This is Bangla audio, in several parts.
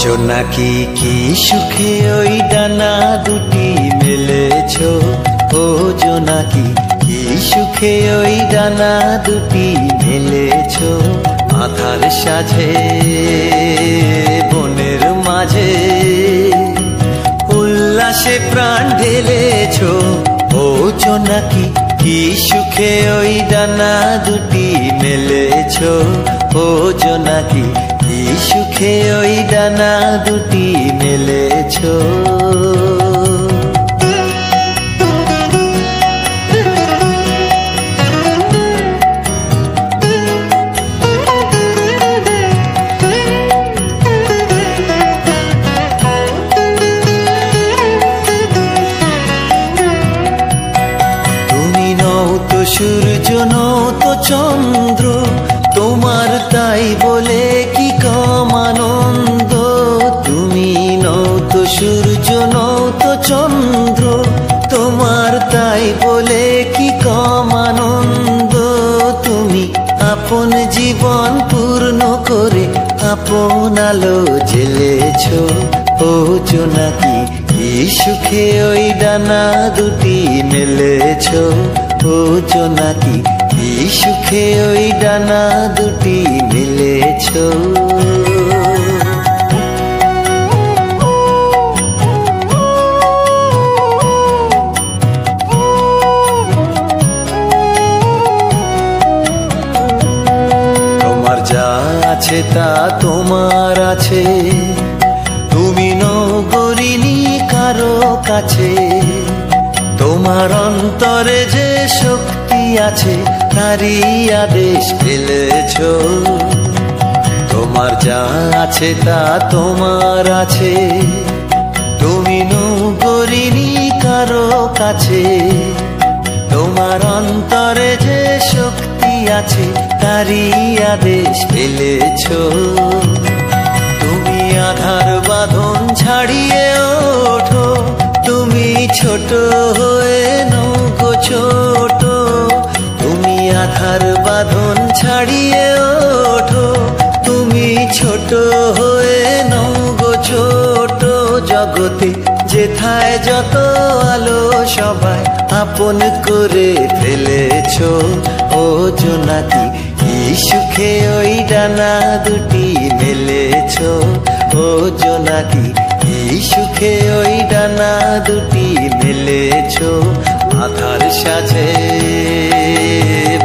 জোনাকি কি সুখে ওই ডানা দুটি মেলেছো, ও জোনাকি কি সুখে ওই ডানা দুটি মেলেছো। আধার সাজে বনের মাঝে উল্লাসে প্রাণ ঢেলেছো, ও জোনাকি কি সুখে ওই ডানা দুটি মেলেছো, ও জোনাকি কি সুখে ওই ডানা দুটি মেলেছো। তুমি নও তো সূর্য, নও তো চন্দ্র, তোমার তাই বলে কি কম আনন্দ। তুমি নও তো সূর্য, নও তো চন্দ্র, তোমার তাই বলে কি কম আনন্দ। তুমি আপন জীবন পূর্ণ করে আপন আলো জ্বেলেছো, ও জোনাকি কি সুখে ওই ডানা দুটি মেলেছো, ও জোনাকি কি সুখে ওই ডানা দুটি মেলেছো। তোমার যা আছে তা তোমার আছে, তুমি নও গরিনি কারো কাছে। তোমার অন্তরে যে শক্তি আছে তারই আদেশ পেলেছো। তোমার যা আছে তা তোমার আছে, তুমি নও গরিনি কারো কাছে। তোমার অন্তরে যে শক্তি আছে তারই আদেশ পেলেছো। তুমি আধার বাঁধন ছাড়িয়ে ওঠো, তুমি ছোট হয়ে নৌকো ছোট। তুমি আধার বাঁধন ছাড়িয়ে ওঠো, তুমি ছোট হয়ে নৌকো ছোট। জগতে যেথায় যত আলো সবাই আপন করে ফেলেছো, ও জোনাকি কি সুখে ওই ডানা দুটি মেলেছো, ও জোনাকি কি সুখে ওই ডানা দুটি মেলেছো। আধার সাজে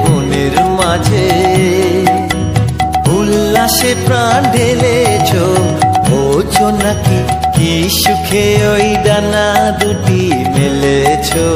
বনের মাঝে উল্লাসে প্রাণ ঢেলেছো, ও জোনাকি কি সুখে ওই ডানা দুটি মেলেছো।